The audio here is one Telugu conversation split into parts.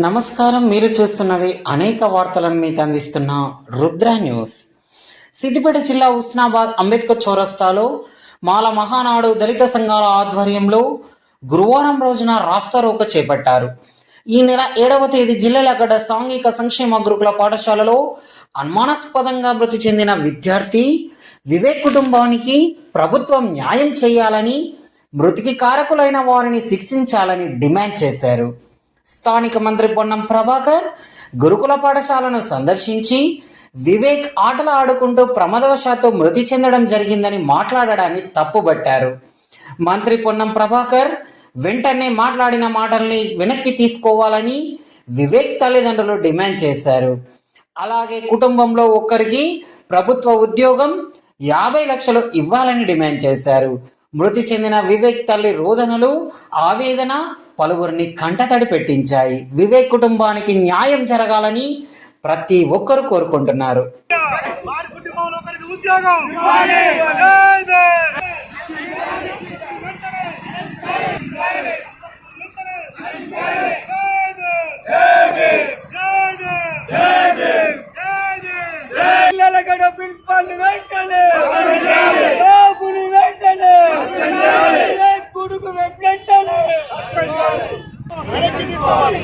నమస్కారం. మీరు చూస్తున్నది అనేక వార్తలను మీకు అందిస్తున్న రుద్ర న్యూస్. సిద్దిపేట జిల్లా హుస్నాబాద్ అంబేద్కర్ చౌరస్తాలో మాల మహానాడు దళిత సంఘాల ఆధ్వర్యంలో గురువారం రోజున రాస్తారోకో చేపట్టారు. ఈ నెల 7వ తేదీ జిల్లెలగడ్డ సాంఘిక సంక్షేమ గురుకుల పాఠశాలలో అనుమానాస్పదంగా మృతి చెందిన విద్యార్థి వివేక్ కుటుంబానికి ప్రభుత్వం న్యాయం చేయాలని, మృతికి కారకులైన వారిని శిక్షించాలని డిమాండ్ చేశారు. స్థానిక మంత్రి పొన్నం ప్రభాకర్ గురుకుల పాఠశాలను సందర్శించి వివేక్ ఆటలు ఆడుకుంటూ ప్రమాదవశాత్తు మృతి చెందడం జరిగిందని మాట్లాడడాన్ని తప్పుబట్టారు. మంత్రి పొన్నం ప్రభాకర్ వెంటనే మాట్లాడిన మాటల్ని వెనక్కి తీసుకోవాలని వివేక్ తల్లిదండ్రులు డిమాండ్ చేశారు. అలాగే కుటుంబంలో ఒక్కరికి ప్రభుత్వ ఉద్యోగం 50 లక్షలు ఇవ్వాలని డిమాండ్ చేశారు. మృతి చెందిన వివేక్ తల్లి రోదనలు, ఆవేదన పలువురిని కంటతడి పెట్టించాయి. వివేక్ కుటుంబానికి న్యాయం జరగాలని ప్రతి ఒక్కరు కోరుకుంటున్నారు.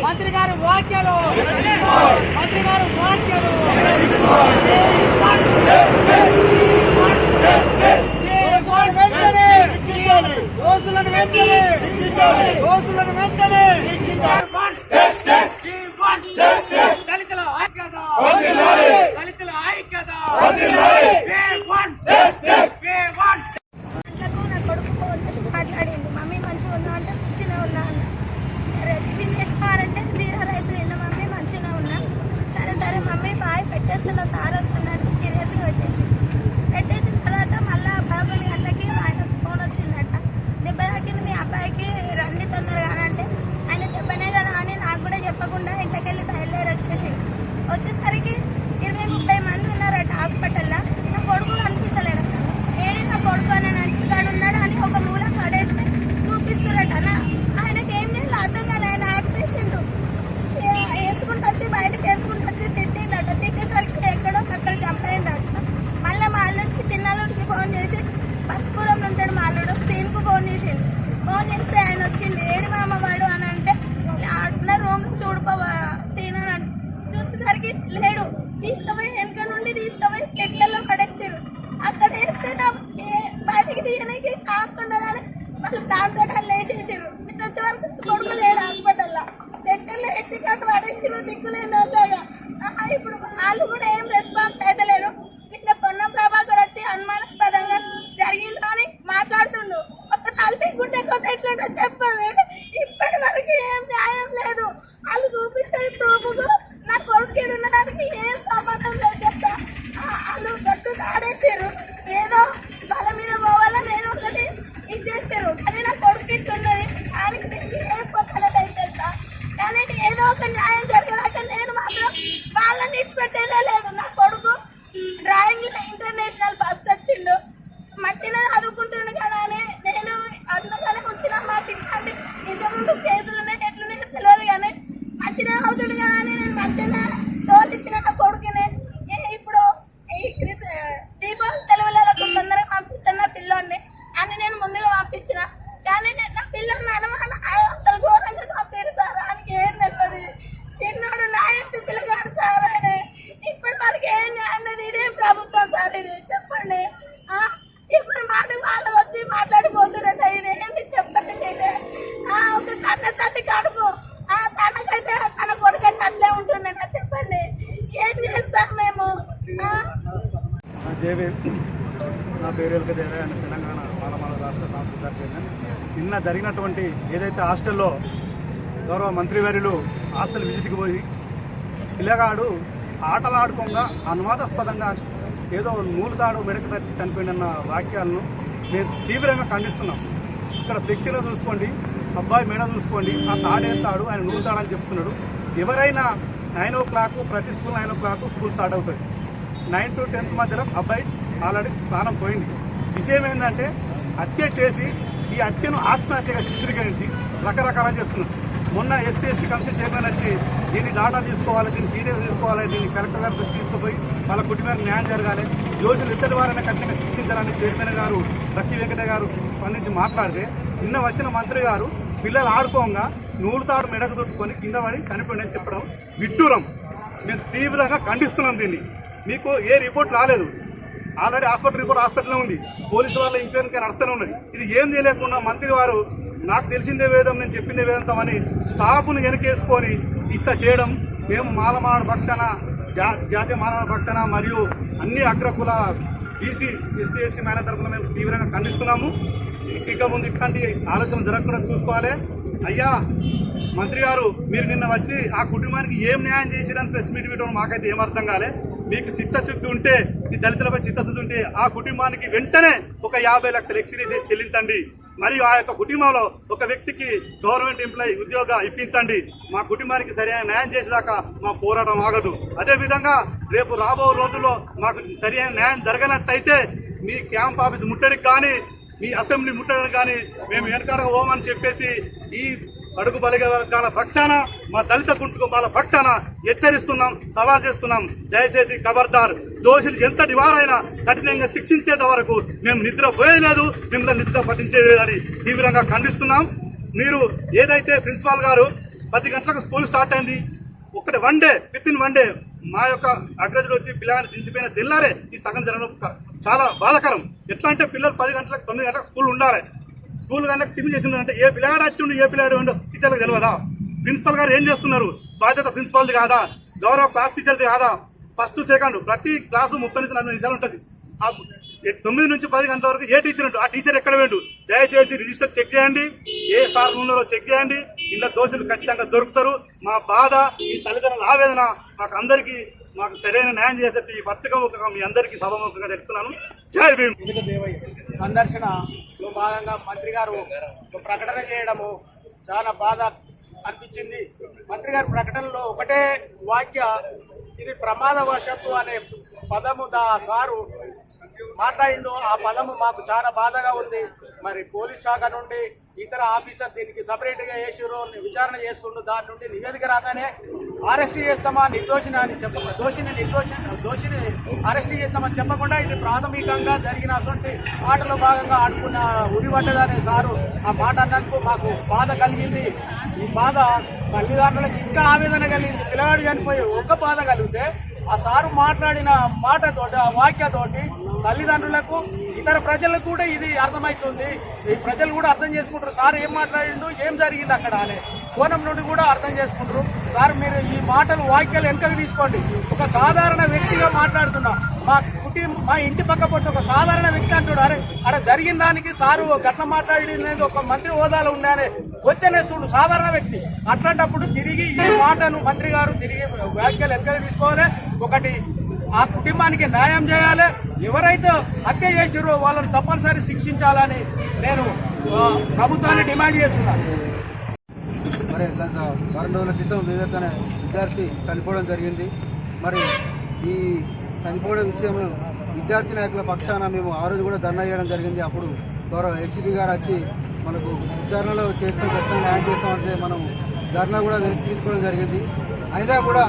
మంత్రి గారు వాక్యాలు దళితుల ఐక్యత మాట్లాడిండు. మమ్మీ మంచిగా ఉన్నా అంటే మంచిగా ఉన్నా అన్న. టిఫిన్ చేసుకోవాలంటే జీరా రైస్ తిన్న మమ్మీ మంచిగా ఉన్నా. సరే మమ్మీ బాయ్ పెట్టేస్తున్నా, సార్ వస్తున్నాడు సీరియస్గా పెట్టేసిన తర్వాత మళ్ళీ 11 గంటలకి ఆయన ఫోన్ వచ్చిందట. దెబ్బ తాకింది మీ అబ్బాయికి, రండి తొందరగా అంటే ఆయన దెబ్బనే కదా అని నాకు కూడా చెప్పకుండా ఇంట్లోకి బయలుదేరి వచ్చేసరికి 20-30 మంది ఉన్నారట హాస్పిటల్లో. నా కొడుకు కనిపిస్తలేడట. ఏది నా కొడుకు అని ఇక్కడ ఉన్నాడు అని ఒక మూల పడేసి చూపిస్తురట. ఆయనకి ఏం చేయాలి అర్థం కాదు. ఆయన ఆపేసిండు, బయటకు ఏడ్చుకుంటూ వచ్చి తిట్టిండట. తిట్టేసరికి ఎక్కడో అక్కడ చంపేయండట. మళ్ళీ మా అల్లుడికి, చిన్న అల్లుడికి ఫోన్ చేసి, పసుపురంలో ఉంటాడు మా అల్లుడు, సీన్కు ఫోన్ చేసిండు. ఫోన్ చేస్తే ఆయన వచ్చిండు. ఏడు మామ వాడు అని అంటే అట్లా రూమ్ చూడిపోవా సీన్ అని చూసేసరికి లేడు. తీసుకుపోయి వెనక నుండి తీసుకుపోయి స్టెక్షన్లో పడేసారు. అక్కడ వేస్తే బయటికి తీయడానికి ఛాన్స్ ఉండదని వాళ్ళు దాంతో లేచేసారు. ఇటు వచ్చే వరకు కొడుకు లేడు హాస్పిటల్లో. స్టేషన్లో ఎట్టి కాక పడేసారు దిక్కులేని వాళ్ళగా. ఇప్పుడు వాళ్ళు కూడా ఏం రెస్పాన్స్ అయితే లేరు. ఇట్లా పొన్నం ప్రభాకర్ వచ్చి అనుమానాస్పదంగా జరిగింది అని మాట్లాడుతుండు. ఒక తల్లి గుండె కొత్త ఎట్లుంటో చెప్పదు. ఇప్పటి వరకు ఏం న్యాయం లేదు. వాళ్ళు చూపించేది ప్రూఫ్కు నా కొడుకు ఉన్నదానికి ఏం సంబంధం లేదు చెప్తా. వాళ్ళు గట్టు ఆడేసారు. ఏదో వాళ్ళ మీద పోవాలని నేను ఒకటి ఇచ్చేసారు. కానీ నా కొడుకు ఇట్టున్నది. ఆయనకి ఏం కొత్తలేదు అయితే తెలుసా. కానీ ఏదో ఒక న్యాయం జరిగేదాకా నేను మాత్రం వాళ్ళని ఇచ్చిపెట్టేదే లేదు. నా కొడుకు డ్రాయింగ్లో ఇంటర్నేషనల్ ఫస్ట్ వచ్చిండు. మంచిగా చదువుకుంటుండు కదా అని నేను అందుకనే వచ్చిన. మాకు ఇట్లాంటి ఇంతకుముందు కేసులు ఉన్నాయి ఎట్లున్నాయో తెలియదు, కానీ మంచిగా అవుతుండు కదా అని నేను మంచిగా తోలిచ్చిన నా కొడుకుని. ఇప్పుడు ఈ దీపావళి సెలవులలో తొందరగా పంపిస్తాను నా పిల్లోని అని నేను ముందుగా పంపించిన. కానీ నా పిల్లల్ని అనుమానం అసలు ఘోరంగా చంపారు సార్. ఆయనకి ఏం తెలియదు. చిన్నోడు న్యాయం పిల్లగాడు సార్. ఆయన ఇప్పటి వరకు ఏం న్యాయం లేదు. ఇదే ప్రభుత్వం సార్, ఇది చెప్పండి. ఇప్పుడు మాట వాళ్ళు వచ్చి మాట్లాడిపోతున్నట్ట. ఇది ఏంటి చెప్పండి. అయితే ఒక కన్న తల్లి కడుపు తనకైతే తన కొడుకైతే అట్లే ఉంటున్నా. చెప్పండి ఏం చేయాలి సార్ మేము. నా పేరు ఎల్కదేవే అని తెలంగాణ మాలమాల రాష్ట్ర సాంస్కృతిక కేంద్రం. నిన్న జరిగినటువంటి ఏదైతే హాస్టల్లో గౌరవ మంత్రివర్యులు హాస్టల్ విజిట్కి పోయి పిల్లగాడు ఆటలాడుకోగా అనుమానాస్పదంగా ఏదో మూలుతాడు మెడకు తట్టి చనిపోయినన్న వాక్యాలను మేము తీవ్రంగా ఖండిస్తున్నాం. ఇక్కడ ఫ్లెక్సీలో చూసుకోండి, అబ్బాయి మెడ చూసుకోండి, ఆ తాడేస్తాడు, ఆయన నూలుతాడని చెప్తున్నాడు. ఎవరైనా 9 o'clock ప్రతి స్కూల్ 9 o'clock స్కూల్ స్టార్ట్ అవుతుంది. 9 to 10 మధ్యలో అబ్బాయి ఆల్రెడీ ప్రాణం పోయింది. విషయం ఏంటంటే హత్య చేసి ఈ హత్యను ఆత్మహత్యగా చిత్రీకరించి రకరకాల చేస్తున్నారు. మొన్న ఎస్సీ కమిషన్ చైర్మన్ వచ్చి దీన్ని డాటా తీసుకోవాలి, దీన్ని సీరియస్ తీసుకోవాలి, దీన్ని కలెక్టర్ గారికి తీసుకుపోయి వాళ్ళ కుటుంబానికి న్యాయం జరగాలి, దోషులు ఇద్దరి వారైనా కఠినంగా శిక్షించాలని చైర్మన్ గారు లక్కి వెంకట గారు స్పందించి మాట్లాడితే నిన్న వచ్చిన మంత్రి గారు పిల్లలు ఆడుకోగా నూలుతాడు మెడకు తొట్టుకొని కింద పడి చనిపోయిందని చెప్పడం విడ్డూరం. మేము తీవ్రంగా ఖండిస్తున్నాం దీన్ని. మీకు ఏ రిపోర్ట్ రాలేదు, ఆల్రెడీ హాస్పిటల్లో ఉంది, పోలీసు వాళ్ళ ఎంక్వైరీ నడుస్తూనే ఉన్నది. ఇది ఏం చేయలేకుండా మంత్రి వారు నాకు తెలిసిందే వేదం, నేను చెప్పిందే వేదంతం అని స్టాఫ్ను వెనకేసుకొని ఇట్లా చేయడం మేము మాలమాడ పక్షాన, జాతీయ మాలమాడ పక్షాన మరియు అన్ని అగ్రకుల బీసీ ఎస్సీ ఎస్టీ మేళ తరఫున మేము తీవ్రంగా ఖండిస్తున్నాము. ఇక ముందు ఇట్లాంటి ఆలోచన జరగకుండా చూసుకోవాలి. అయ్యా మంత్రి గారు, మీరు నిన్న వచ్చి ఆ కుటుంబానికి ఏం న్యాయం చేసిరని ప్రెస్ మీట్ పెట్టడం మాకైతే ఏమర్థం కాలే. మీకు చిత్తశుద్ధి ఉంటే, ఈ దళితులపై చిత్తశుద్ధి ఉంటే ఆ కుటుంబానికి వెంటనే ఒక 50 లక్షల ఎక్స్గ్రేషియా చెల్లించండి. మరియు ఆ యొక్క కుటుంబంలో ఒక వ్యక్తికి గవర్నమెంట్ ఎంప్లాయీ ఉద్యోగం ఇప్పించండి. మా కుటుంబానికి సరైన న్యాయం చేసేదాకా మా పోరాటం ఆగదు. అదేవిధంగా రేపు రాబో రోజుల్లో మాకు సరైన న్యాయం జరగనట్టయితే మీ క్యాంప్ ఆఫీస్ ముట్టడికి కానీ, మీ అసెంబ్లీ ముట్టడికి కానీ మేము వెనకాడగా పోమని చెప్పేసి ఈ అడుగు బలిగ వర్గాల పక్షాన, మా దళిత కుటుంబాల పక్షాన హెచ్చరిస్తున్నాం, సవాల్ చేస్తున్నాం. దయచేసి ఖబర్దార్, దోషులు ఎంతటి వారైనా కఠినంగా శిక్షించేంత వరకు మేము నిద్రపోయలేదు, మిమ్మల్ని నిద్ర పట్టించేదని తీవ్రంగా ఖండిస్తున్నాం. మీరు ఏదైతే ప్రిన్సిపాల్ గారు 10 గంటలకు స్కూల్ స్టార్ట్ అయింది, ఒకటి విత్ ఇన్ వన్ డే మా యొక్క అగ్రజులు వచ్చి పిల్లగాని దించిపోయిన తెల్లారే ఈ సగం జరగడం చాలా బాధాకరం. ఎట్లా అంటే పిల్లలు 10 గంటలకు 9 గంటలకు స్కూల్ ఉండాలి. స్కూల్ కనుక టిఫిన్ చేసి ఉండాలంటే ఏ పిల్లగాడు వచ్చి ఉండి ఏ పిల్లగాడు ఉండే టీచర్లకు తెలియదా? ప్రిన్సిపల్ గారు ఏం చేస్తున్నారు? బాధ్యత ప్రిన్సిపాల్ది కాదా? గౌరవ క్లాస్ టీచర్ది కాదా? ఫస్ట్ సెకండ్ ప్రతి క్లాసు 30 నుంచి 40 నిమిషాలు ఉంటుంది. 9 నుంచి 10 గంటల వరకు ఏ టీచర్ ఉంటుంది, ఆ టీచర్ ఎక్కడ వెండు? దయచేసి రిజిస్టర్ చెక్ చేయండి, ఏ సార్ ఉన్నారో చెక్ చేయండి. ఇలా దోషులు ఖచ్చితంగా దొరుకుతారు. మా బాధ, ఈ తల్లిదండ్రుల ఆవేదన మాకు సరైన న్యాయం చేసేట్టు ఈ పత్రిక మీ అందరికీ సభాముఖంగా చెప్తున్నాను. జై భీమ్. సందర్శనలో భాగంగా మంత్రి గారు ఒక ప్రకటన చేయడము చాలా బాధ అనిపించింది. మంత్రి గారి ప్రకటనలో ఒకటే వాక్య, ఇది ప్రమాదవశత్తు అనే పదము సారు మాట్లాడిండు. ఆ పదము మాకు చాలా బాధగా ఉంది. మరి పోలీస్ శాఖ నుండి ఇతర ఆఫీసర్ దీనికి సపరేట్గా వేసిరో విచారణ చేస్తుండ్రు. దాని నుండి నివేదిక రాగానే అరెస్ట్ చేస్తామా, దోషిని అరెస్ట్ చేస్తామని చెప్పకుండా ఇది ప్రాథమికంగా జరిగిన అటువంటి ఆటలో భాగంగా ఆడుకున్న ఉరిపడ్డదనే సారు ఆ మాట అన్నందుకు మాకు బాధ కలిగింది. ఈ బాధ తల్లిదండ్రులకు ఇంకా ఆవేదన కలిగింది. పిల్లవాడు చనిపోయి ఒక్క బాధ కలిగితే ఆ సారు మాట్లాడిన మాటతోటి, ఆ వాక్యతోటి తల్లిదండ్రులకు, ఇతర ప్రజలకు కూడా ఇది అర్థమవుతుంది. ఈ ప్రజలు కూడా అర్థం చేసుకుంటారు సార్ ఏం మాట్లాడిండు, ఏం జరిగింది అక్కడ అనే కోణం నుండి కూడా అర్థం చేసుకుంటారు. సార్ మీరు ఈ మాటలు, వాక్యాలు వెనకకు తీసుకోండి. ఒక సాధారణ వ్యక్తిగా మాట్లాడుతున్నా, మా ఇంటి పక్క పొట్టు ఒక సాధారణ వ్యక్తి అంటాడు. అరే అక్కడ జరిగిన దానికి సారు గట్ల మాట్లాడినది ఒక మంత్రి హోదాలో ఉండాలని వచ్చనేస్తుడు సాధారణ వ్యక్తి. అట్లాంటప్పుడు తిరిగి ఈ మాటను మంత్రి గారు తిరిగి వ్యాఖ్యలు వెనకకు తీసుకోవాలి. ఒకటి, ఆ కుటుంబానికి న్యాయం చేయాలి. ఎవరైతే హత్య చేసిరో వాళ్ళని తప్పనిసరి శిక్షించాలని నేను ప్రభుత్వాన్ని డిమాండ్ చేస్తున్నాను. మరి గత వారం రోజుల క్రితం వివేక్ అనే విద్యార్థి చనిపోవడం జరిగింది. మరి ఈ చనిపోవడం విషయంలో విద్యార్థి నాయకుల పక్షాన మేము ఆ రోజు కూడా ధర్నా చేయడం జరిగింది. అప్పుడు గౌరవ ఏసీపీ గారు వచ్చి మనకు విచారణలో చేస్తాం, ఖచ్చితంగా న్యాయం చేస్తామంటే మనం ధర్నా కూడా వెనక్కి తీసుకోవడం జరిగింది. అయినా కూడా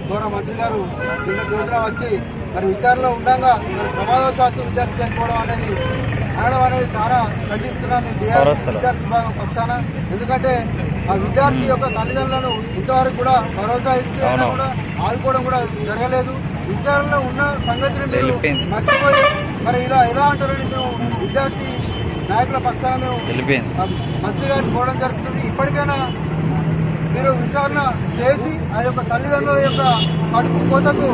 గౌరవ మంత్రి గారు నిన్న రోజున వచ్చి మరి విచారణలో ఉండగా మరి ప్రమాదవశాత్తు విద్యార్థి చనిపోవడం అనడం అనేది చాలా ఖండిస్తున్నాం మేము విద్యార్థి విభాగం పక్షాన. ఎందుకంటే ఆ విద్యార్థి యొక్క తల్లిదండ్రులను ఇంతవరకు కూడా భరోసా ఇచ్చి కూడా ఆదుకోవడం కూడా జరగలేదు. విచారణలో ఉన్న సంగతిని మీరు మర్చిపోయి మరి ఎలా అంటారని మేము విద్యార్థి నాయకుల పక్షాన మేము మంత్రి గారిని కోరడం జరుగుతుంది. ఇప్పటికైనా మీరు విచారణ చేసి ఆ యొక్క తల్లిదండ్రుల యొక్క కడుపు కోతకు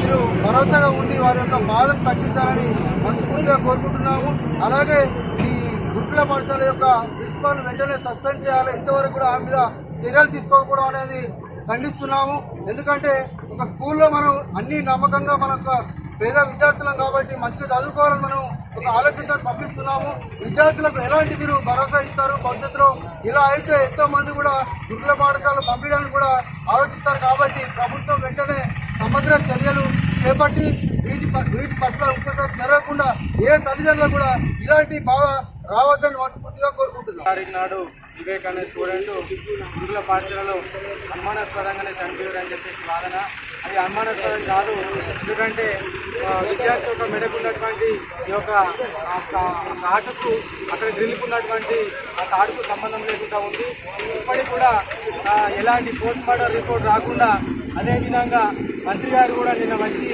మీరు భరోసాగా ఉండి వారి యొక్క బాధను తగ్గించాలని మనస్ఫూర్తిగా కోరుకుంటున్నాము. అలాగే ఈ గురుకుల పాఠశాల యొక్క ప్రిన్సిపాల్ వెంటనే సస్పెండ్ చేయాలి. ఇంతవరకు కూడా ఆమె మీద చర్యలు తీసుకోకపోవడం అనేది ఖండిస్తున్నాము. ఎందుకంటే ఒక స్కూల్లో మనం అన్ని నమ్మకంగా మన పేద విద్యార్థులం కాబట్టి మంచిగా చదువుకోవాలని మనం ఒక ఆలోచనతో పంపిస్తున్నాము. విద్యార్థులకు ఎలాంటి మీరు భరోసా ఇస్తారు భవిష్యత్తులో? ఇలా అయితే ఎంతో మంది కూడా గురుకుల పాఠశాలలు పంపించడానికి కూడా ఆలోచిస్తారు. కాబట్టి ప్రభుత్వం వెంటనే సమగ్ర చర్యలు చేపట్టి వీటి పట్ల ఇంకోసారి జరగకుండా ఏ తల్లిదండ్రులు కూడా ఇలాంటి బాధ రావద్దని మనస్ఫూర్తిగా కోరుకుంటున్నాం. తారీఖు నాడు వివేక్ అనే స్టూడెంట్ గురుకుల పాఠశాలలో అనుమానాస్పదంగానే చనిపోయారని చెప్పేసి వాదన. అది అనుమానాస్పదం కాదు, ఎందుకంటే విద్యార్థి యొక్క మెడకు ఉన్నటువంటి ఈ యొక్క తాడుకు అక్కడ డ్రిల్కు ఉన్నటువంటి ఆ తాడుకు సంబంధం లేకుండా ఉంది. ఇప్పటికి కూడా ఎలాంటి పోస్ట్ మార్టం రిపోర్ట్ రాకుండా, అదేవిధంగా మంత్రి గారు కూడా నిన్న వచ్చి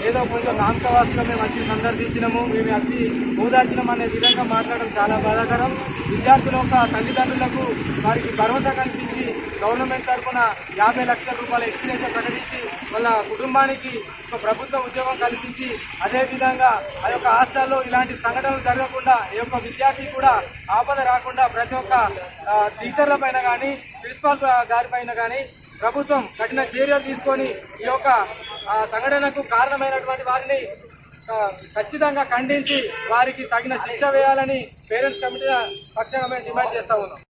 ఏదో కొంచెం నామకవాసుగా మేము వచ్చి సందర్శించినాము, మేము వచ్చి ఓదార్చినాం అనే విధంగా మాట్లాడడం చాలా బాధాకరం. విద్యార్థుల యొక్క తల్లిదండ్రులకు వారికి భరోసా కల్పించి గవర్నమెంట్ తరఫున 50 లక్షల రూపాయల ఎక్స్గ్రేషన్ ప్రకటించి వాళ్ళ కుటుంబానికి ఒక ప్రభుత్వ ఉద్యోగం కల్పించి, అదేవిధంగా ఆ యొక్క హాస్టల్లో ఇలాంటి సంఘటనలు జరగకుండా, ఈ యొక్క విద్యార్థి కూడా ఆపద రాకుండా ప్రతి ఒక్క టీచర్ల పైన కానీ ప్రిన్సిపాల్ గారి పైన కానీ ప్రభుత్వం కఠిన చర్యలు తీసుకొని ఈ యొక్క సంఘటనకు కారణమైనటువంటి వారిని ఖచ్చితంగా ఖండించి వారికి తగిన శిక్ష వేయాలని పేరెంట్స్ కమిటీ పక్షంగా మేము డిమాండ్ చేస్తా ఉన్నాం.